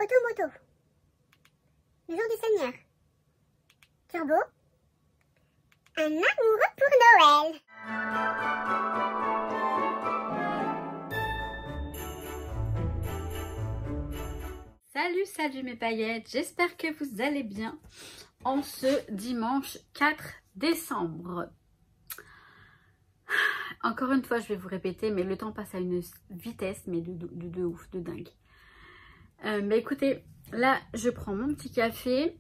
Automoto. Le jour du Seigneur. Turbo. Un amoureux pour Noël. Salut mes paillettes, j'espère que vous allez bien en ce dimanche 4 décembre. Encore une fois, je vais vous répéter, mais le temps passe à une vitesse, mais de ouf, de dingue. Mais écoutez, là, je prends mon petit café.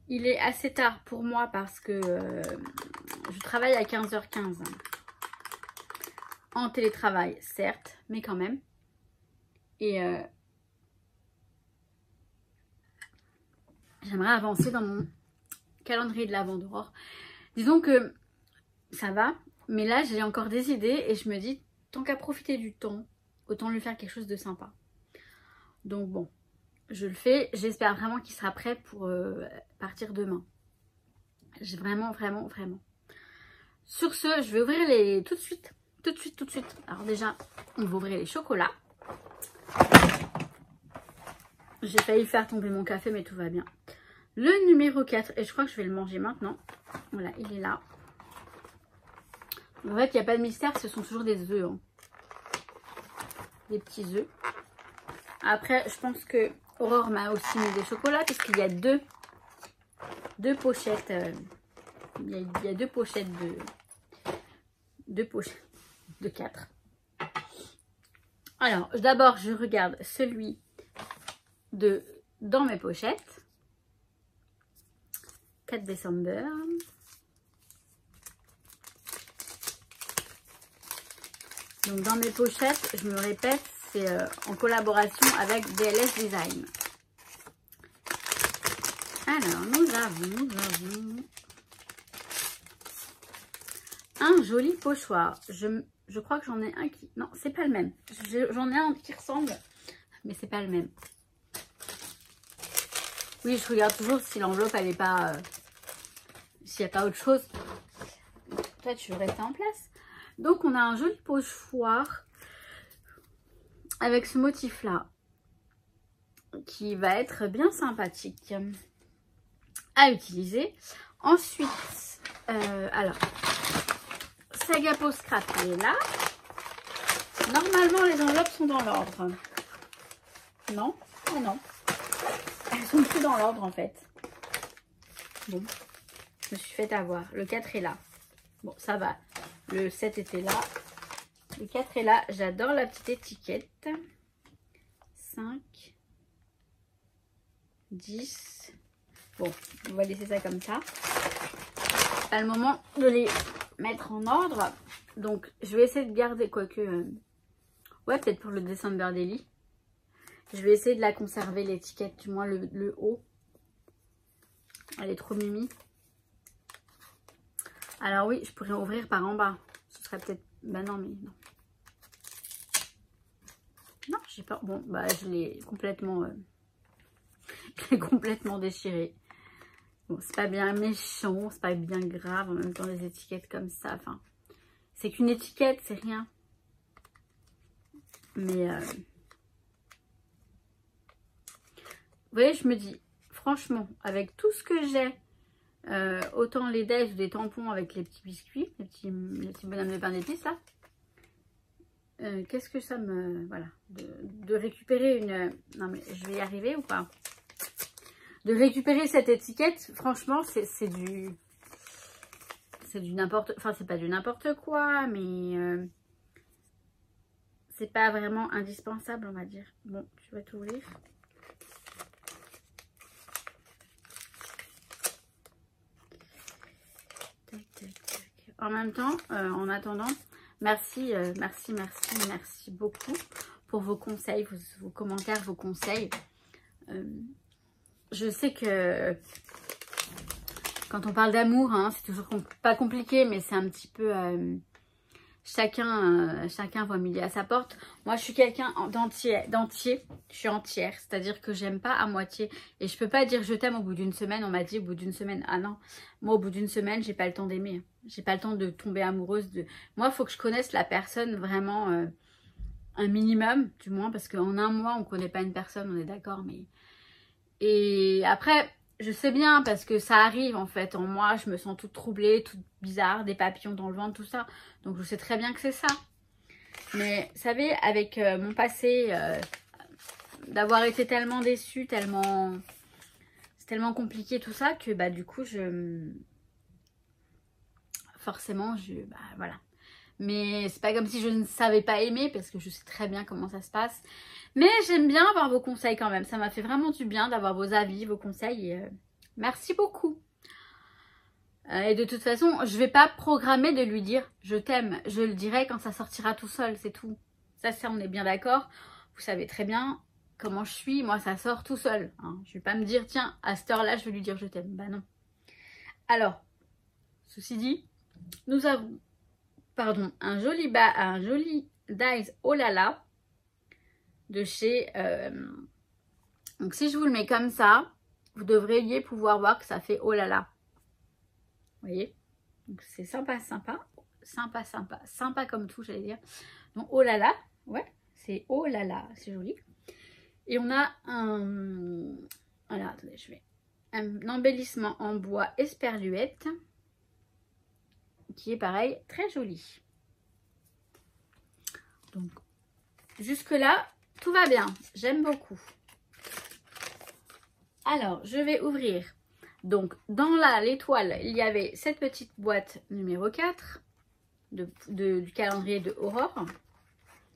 Il est assez tard pour moi parce que je travaille à 15h15. En télétravail, certes, mais quand même. Et j'aimerais avancer dans mon calendrier de l'Avent d'Aurore. Disons que ça va, mais là j'ai encore des idées et je me dis, tant qu'à profiter du temps, autant lui faire quelque chose de sympa. Donc bon, je le fais. J'espère vraiment qu'il sera prêt pour partir demain. J'ai vraiment. Sur ce, je vais ouvrir les tout de suite. Alors déjà, on va ouvrir les chocolats. J'ai failli faire tomber mon café, mais tout va bien. Le numéro 4, et je crois que je vais le manger maintenant. Voilà, il est là. En fait, il n'y a pas de mystère, ce sont toujours des œufs. Hein. Des petits œufs. Après, je pense que Aurore m'a aussi mis des chocolats, puisqu'il y a deux pochettes. Il y a deux pochettes de 4. Alors, d'abord, je regarde celui dans mes pochettes. 4 décembre. Donc dans mes pochettes, je me répète, c'est en collaboration avec DLS Design. Alors, nous avons un joli pochoir. Je crois que j'en ai un qui... Non, c'est pas le même. J'en ai un qui ressemble, mais c'est pas le même. Oui, je regarde toujours si l'enveloppe, elle n'est pas... s'il n'y a pas autre chose. Toi, tu veux rester en place. Donc, on a un joli pochoir avec ce motif-là qui va être bien sympathique à utiliser. Ensuite, alors, Sagapo Scrap est là. Normalement, les enveloppes sont dans l'ordre. Non? Oh non. Elles sont plus dans l'ordre en fait. Bon, je me suis fait avoir. Le 4 est là. Bon, ça va. Le 7 était là. Le 4 est là. J'adore la petite étiquette. 5, 10. Bon, on va laisser ça comme ça. À le moment de les mettre en ordre. Donc, je vais essayer de garder, quoique... ouais, peut-être pour le December Daily. Je vais essayer de la conserver, l'étiquette, du moins le haut. Elle est trop mimi. Alors oui, je pourrais ouvrir par en bas. Ce serait peut-être... bah non, mais non. Non, j'ai pas... Bon, bah je l'ai complètement... je l'ai complètement déchiré. Bon, c'est pas bien méchant, c'est pas bien grave. En même temps, des étiquettes comme ça. Enfin, c'est qu'une étiquette, c'est rien. Mais... vous voyez, je me dis, franchement, avec tout ce que j'ai, autant les déj, des tampons avec les petits biscuits, les petits bonhommes de pain d'épices, là, qu'est-ce que ça me... voilà, de récupérer une... non, mais je vais y arriver ou pas? De récupérer cette étiquette, franchement, c'est du... c'est du n'importe... enfin, c'est pas du n'importe quoi, mais... c'est pas vraiment indispensable, on va dire. Bon, je vais t'ouvrir. En même temps, en attendant, merci beaucoup pour vos conseils, vos commentaires, vos conseils. Je sais que quand on parle d'amour, hein, c'est toujours pas compliqué, mais c'est un petit peu... chacun voit midi à sa porte. Moi, je suis quelqu'un d'entier. Je suis entière. C'est-à-dire que j'aime pas à moitié. Et je peux pas dire je t'aime au bout d'une semaine. On m'a dit au bout d'une semaine. Ah non. Moi, au bout d'une semaine, j'ai pas le temps d'aimer. J'ai pas le temps de tomber amoureuse de... Moi, il faut que je connaisse la personne vraiment un minimum, du moins, parce qu'en un mois, on connaît pas une personne, on est d'accord, mais... Et après, je sais bien, parce que ça arrive, en fait, en moi, je me sens toute troublée, toute bizarre, des papillons dans le ventre, tout ça. Donc, je sais très bien que c'est ça. Mais, vous savez, avec mon passé, d'avoir été tellement déçue, tellement... C'est tellement compliqué, tout ça, que, bah, du coup, forcément, voilà. Mais c'est pas comme si je ne savais pas aimer, parce que je sais très bien comment ça se passe. Mais j'aime bien avoir vos conseils quand même. Ça m'a fait vraiment du bien d'avoir vos avis, vos conseils. Et, merci beaucoup. Et de toute façon, je vais pas programmer de lui dire « je t'aime ». Je le dirai quand ça sortira tout seul, c'est tout. Ça, on est bien d'accord. Vous savez très bien comment je suis. Moi, ça sort tout seul. Hein. Je vais pas me dire « tiens, à cette heure-là, je vais lui dire je t'aime ». Bah non. Alors, ceci dit, nous avons... Pardon, un joli Dies Oh là là de chez... Donc si je vous le mets comme ça, vous devriez pouvoir voir que ça fait oh là là. Vous voyez? Donc c'est sympa, sympa. Sympa, sympa. Sympa comme tout, j'allais dire. Donc oh là là, ouais, c'est oh là là, c'est joli. Et on a un... Voilà, attendez, je vais... Un embellissement en bois esperluette. Qui est pareil, très joli. Donc, jusque là, tout va bien. J'aime beaucoup. Alors, je vais ouvrir. Donc, dans l'étoile, il y avait cette petite boîte numéro 4 du calendrier de Aurore.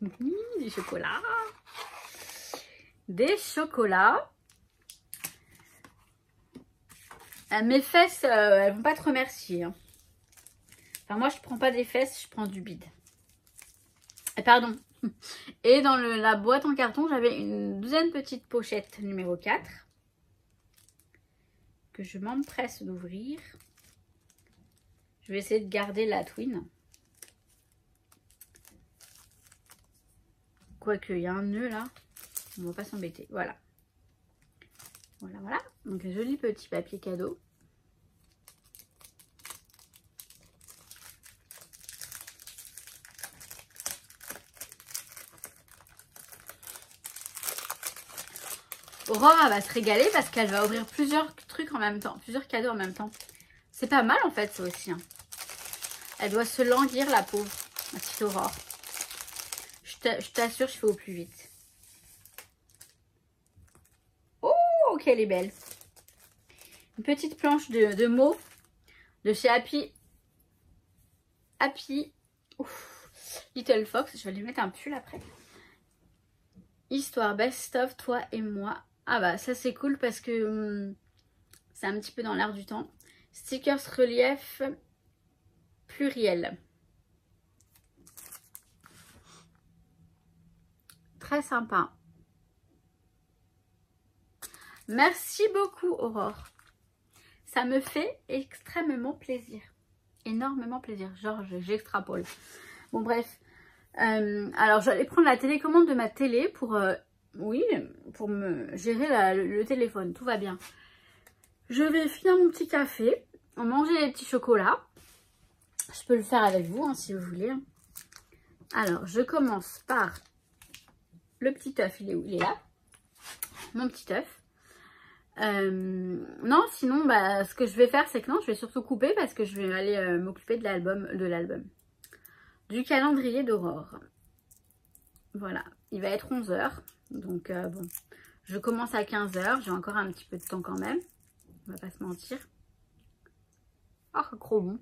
Du chocolat. Des chocolats. Mes fesses, elles vont pas te remercier. Hein. Enfin, moi, je prends pas des fesses, je prends du bide. Pardon. Et dans la boîte en carton, j'avais une douzaine petite pochette numéro 4. Que je m'empresse d'ouvrir. Je vais essayer de garder la twin. Quoique, il y a un nœud là. On va pas s'embêter. Voilà. Voilà, voilà. Donc, un joli petit papier cadeau. Aurore va se régaler parce qu'elle va ouvrir plusieurs trucs en même temps, plusieurs cadeaux en même temps. C'est pas mal en fait ça aussi. Hein. Elle doit se languir la pauvre, ma petite Aurore. Je t'assure, je fais au plus vite. Oh, qu'elle est belle. Une petite planche de mots de chez Happy Little Fox. Je vais lui mettre un pull après. Histoire best of toi et moi. Ah bah ça c'est cool parce que c'est un petit peu dans l'air du temps. Stickers relief pluriel. Très sympa. Merci beaucoup Aurore. Ça me fait extrêmement plaisir. Énormément plaisir. Genre j'extrapole. Bon bref. Alors j'allais prendre la télécommande de ma télé pour... oui, pour me gérer le téléphone. Tout va bien. Je vais finir mon petit café. Manger les petits chocolats. Je peux le faire avec vous hein, si vous voulez. Alors je commence par le petit œuf. Il est où? Il est là. Mon petit œuf. Non, sinon, bah, ce que je vais faire, c'est que non, je vais surtout couper parce que je vais aller m'occuper de l'album. Du calendrier d'Aurore. Voilà, il va être 11 h. Donc, bon, je commence à 15 h. J'ai encore un petit peu de temps quand même. On va pas se mentir. Oh, c'est trop bon.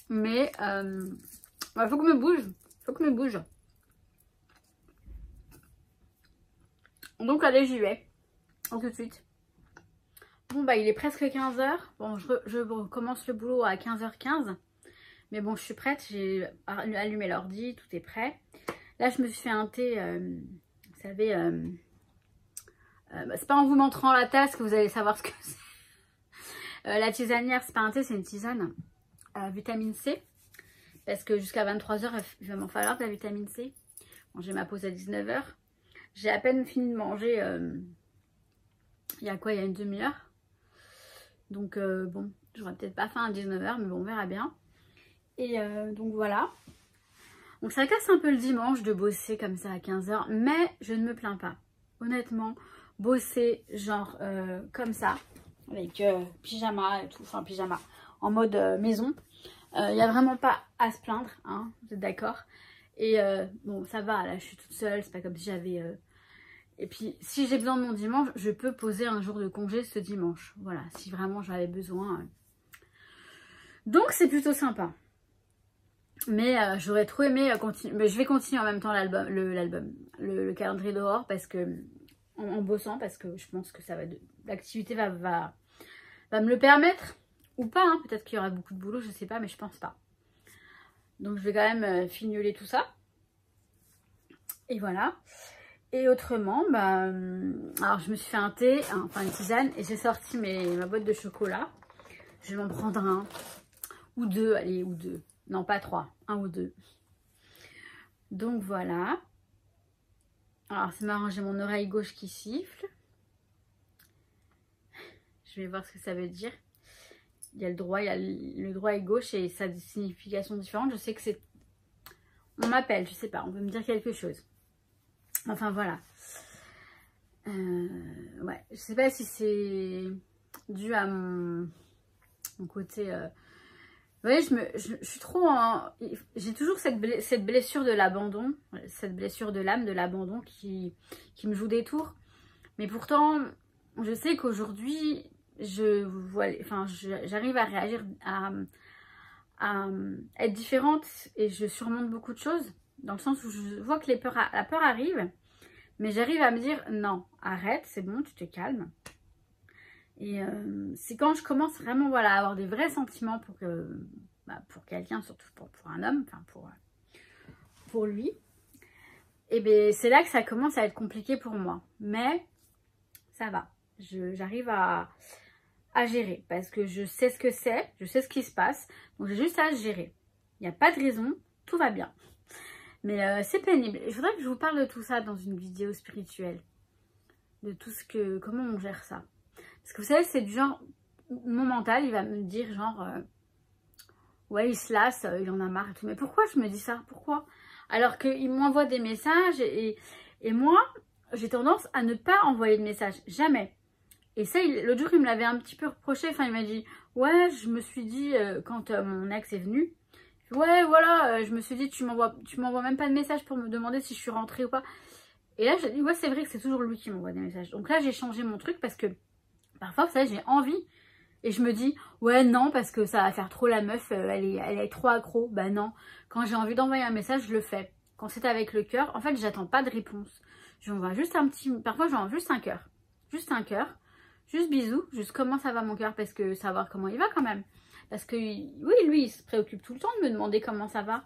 Mais, il faut que je me bouge. Faut que je me bouge. Donc, allez, j'y vais. Tout de suite. Bon, bah, il est presque 15 h. Bon, je commence le boulot à 15h15. Mais bon, je suis prête. J'ai allumé l'ordi. Tout est prêt. Là, je me suis fait un thé. Vous savez, bah, c'est pas en vous montrant la tasse que vous allez savoir ce que c'est. La tisanière, c'est pas un thé, c'est une tisane. Vitamine C. Parce que jusqu'à 23 h, il va m'en falloir de la vitamine C. Bon, j'ai ma pause à 19 h. J'ai à peine fini de manger. Il y a quoi? Il y a une demi-heure. Donc, bon, j'aurais peut-être pas faim à 19 h, mais bon, on verra bien. Et donc, voilà. Donc ça casse un peu le dimanche de bosser comme ça à 15 h, mais je ne me plains pas. Honnêtement, bosser genre comme ça, avec pyjama et tout, enfin pyjama, en mode maison, il n'y a vraiment pas à se plaindre, hein, vous êtes d'accord? Et bon, ça va, là je suis toute seule, c'est pas comme si j'avais... Et puis si j'ai besoin de mon dimanche, je peux poser un jour de congé ce dimanche. Voilà, si vraiment j'en avais besoin. Donc c'est plutôt sympa. Mais j'aurais trop aimé continuer. Mais je vais continuer en même temps le calendrier dehors parce que en bossant, parce que je pense que ça va l'activité va me le permettre ou pas. Hein. Peut-être qu'il y aura beaucoup de boulot, je sais pas, mais je pense pas. Donc je vais quand même fignoler tout ça. Et voilà. Et autrement, bah, alors je me suis fait un thé, enfin une tisane, et j'ai sorti ma boîte de chocolat. Je vais m'en prendre un ou deux, allez, ou deux. Non, pas 3, 1 ou 2. Donc voilà. Alors c'est marrant, j'ai mon oreille gauche qui siffle. Je vais voir ce que ça veut dire. Il y a le droit et gauche et ça a des significations différentes. Je sais que c'est... On m'appelle, je sais pas, on peut me dire quelque chose. Enfin voilà. Ouais, je sais pas si c'est dû à mon côté... Vous voyez, je suis trop en... J'ai toujours cette blessure de l'abandon, cette blessure de l'âme, de l'abandon qui me joue des tours. Mais pourtant, je sais qu'aujourd'hui, j'arrive à réagir, à être différente et je surmonte beaucoup de choses. Dans le sens où je vois que la peur arrive, mais j'arrive à me dire non, arrête, c'est bon, tu te calmes. Et c'est quand je commence vraiment voilà, à avoir des vrais sentiments pour quelqu'un, surtout pour un homme, enfin pour lui, et bien c'est là que ça commence à être compliqué pour moi. Mais ça va, j'arrive à gérer parce que je sais ce que c'est, je sais ce qui se passe, donc j'ai juste à gérer. Il n'y a pas de raison, tout va bien. Mais c'est pénible. Je voudrais que je vous parle de tout ça dans une vidéo spirituelle, de tout comment on gère ça. Parce que vous savez, c'est du genre, mon mental, il va me dire genre, ouais, il se lasse, il en a marre et tout. Mais pourquoi je me dis ça? Pourquoi? Alors qu'il m'envoie des messages et moi, j'ai tendance à ne pas envoyer de messages. Jamais. Et ça, l'autre jour, il me l'avait un petit peu reproché. Enfin, il m'a dit, ouais, je me suis dit, quand mon ex est venu, ouais, voilà, je me suis dit, tu m'envoies même pas de message pour me demander si je suis rentrée ou pas. Et là, j'ai dit, ouais, c'est vrai que c'est toujours lui qui m'envoie des messages. Donc là, j'ai changé mon truc parce que parfois, vous savez, j'ai envie. Et je me dis, ouais, non, parce que ça va faire trop la meuf, elle est trop accro. Bah non, quand j'ai envie d'envoyer un message, je le fais. Quand c'est avec le cœur, en fait, j'attends pas de réponse. J'envoie juste un petit... Parfois, j'envoie juste un cœur. Juste un cœur. Juste bisous. Juste comment ça va mon cœur, parce que savoir comment il va quand même. Parce que, oui, lui, il se préoccupe tout le temps de me demander comment ça va.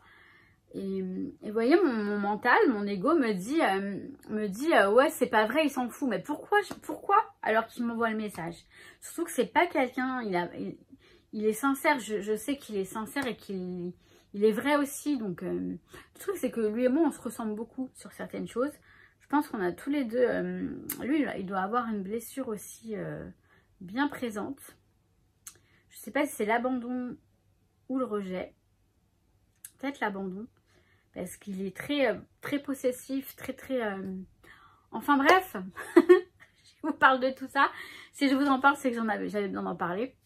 Et vous voyez, mon mental, mon ego me dit ouais, c'est pas vrai, il s'en fout. Mais pourquoi alors qu'il m'envoie le message? Surtout que c'est pas quelqu'un, il est sincère. Je sais qu'il est sincère et qu'il est vrai aussi. Donc, le truc, c'est que lui et moi, on se ressemble beaucoup sur certaines choses. Je pense qu'on a tous les deux... lui, il doit avoir une blessure aussi bien présente. Je sais pas si c'est l'abandon ou le rejet. Peut-être l'abandon. Parce qu'il est très possessif, très... Enfin bref, je vous parle de tout ça. Si je vous en parle, c'est que j'avais besoin d'en parler.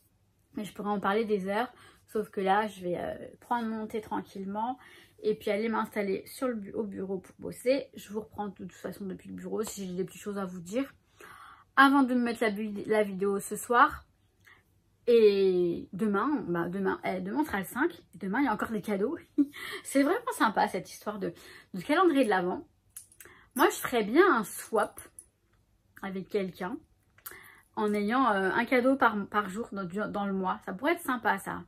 Mais je pourrais en parler des heures. Sauf que là, je vais prendre mon thé tranquillement. Et puis aller m'installer au bureau pour bosser. Je vous reprends de toute façon depuis le bureau si j'ai des petites choses à vous dire. Avant de me mettre la vidéo ce soir. Et demain, demain sera le 5. Et demain, il y a encore des cadeaux. C'est vraiment sympa cette histoire de calendrier de l'Avent. Moi, je ferais bien un swap avec quelqu'un en ayant un cadeau par jour dans le mois. Ça pourrait être sympa, ça.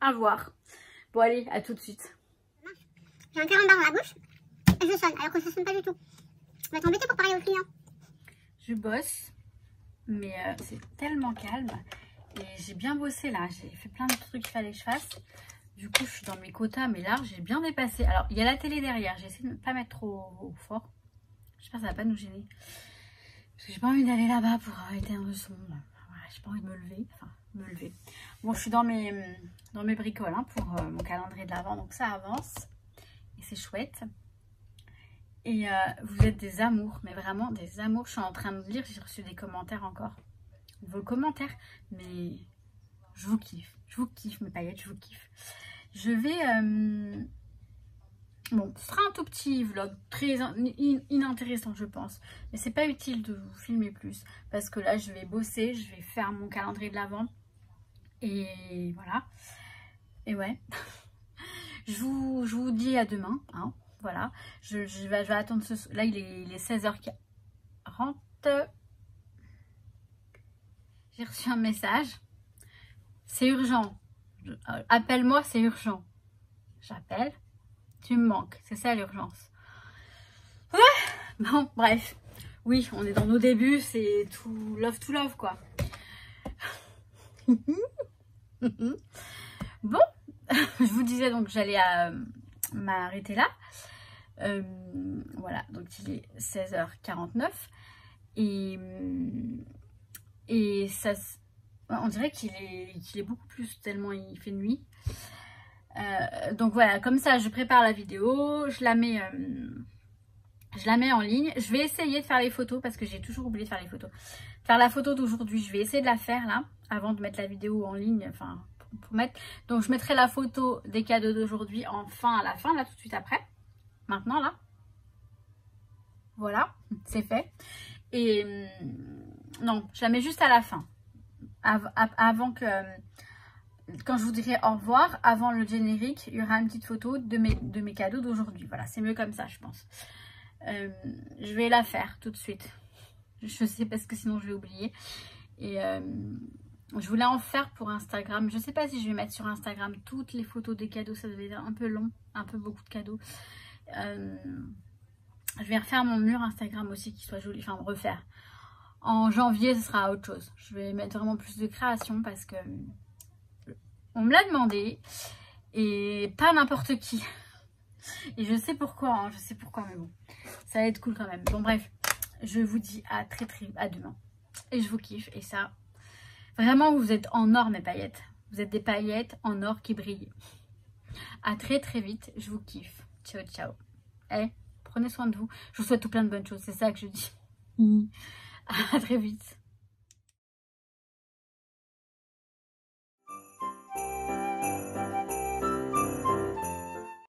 À voir. Bon, allez, à tout de suite. J'ai un carambar dans la bouche et je sonne, alors que ça sonne pas du tout. Je vais t'embêter pour parler aux clients. Je bosse, mais c'est tellement calme. Et j'ai bien bossé là, j'ai fait plein de trucs qu'il fallait que je fasse. Du coup, je suis dans mes quotas, mais là, j'ai bien dépassé. Alors, il y a la télé derrière, j'ai essayé de ne pas mettre trop fort. J'espère que ça va pas nous gêner. Parce que j'ai pas envie d'aller là-bas pour éteindre le son. Voilà, j'ai pas envie de me lever. Bon, je suis dans mes bricoles hein, pour mon calendrier de l'Avent, donc ça avance. Et c'est chouette. Et vous êtes des amours, mais vraiment des amours. Je suis en train de lire, j'ai reçu des commentaires encore. Vos commentaires, mais je vous kiffe mes paillettes, je vous kiffe. Je vais... Bon, ce sera un tout petit vlog, très inintéressant je pense. Mais c'est pas utile de vous filmer plus. Parce que là, je vais bosser, je vais faire mon calendrier de l'Avent. Et voilà. Et ouais. je vous dis à demain, hein. Voilà, je vais attendre ce... Là, il est 16h40. J'ai reçu un message. C'est urgent. Appelle-moi, c'est urgent. J'appelle. Tu me manques. C'est ça l'urgence. Ouais. Bon, bref. Oui, on est dans nos débuts. C'est tout love, quoi. Bon. Je vous disais donc que j'allais m'arrêter là. Voilà, donc il est 16h49 et ça, on dirait qu'il est beaucoup plus tellement il fait nuit. Donc voilà, comme ça je prépare la vidéo, je la mets en ligne. Je vais essayer de faire les photos parce que j'ai toujours oublié de faire les photos. Faire la photo d'aujourd'hui, je vais essayer de la faire là avant de mettre la vidéo en ligne, enfin pour mettre. Donc je mettrai la photo des cadeaux d'aujourd'hui à la fin, là tout de suite après. Maintenant là, voilà, c'est fait. Et non, je la mets juste à la fin, avant que, quand je vous dirai au revoir, avant le générique, il y aura une petite photo de mes cadeaux d'aujourd'hui. Voilà, c'est mieux comme ça, je pense. Je vais la faire tout de suite. Je sais parce que sinon je vais oublier. Et je voulais en faire pour Instagram. Je sais pas si je vais mettre sur Instagram toutes les photos des cadeaux. Ça devait être un peu long, un peu beaucoup de cadeaux. Je vais refaire mon mur Instagram aussi qui soit joli, enfin refaire. En janvier ce sera autre chose. Je vais mettre vraiment plus de création parce que on me l'a demandé et pas n'importe qui. Et je sais pourquoi, hein, mais bon, ça va être cool quand même. Bon bref, je vous dis à à demain. Et je vous kiffe et ça, vraiment vous êtes en or mes paillettes. Vous êtes des paillettes en or qui brillent. À très vite, je vous kiffe. Ciao, ciao. Allez, prenez soin de vous. Je vous souhaite tout plein de bonnes choses. C'est ça que je dis. À très vite.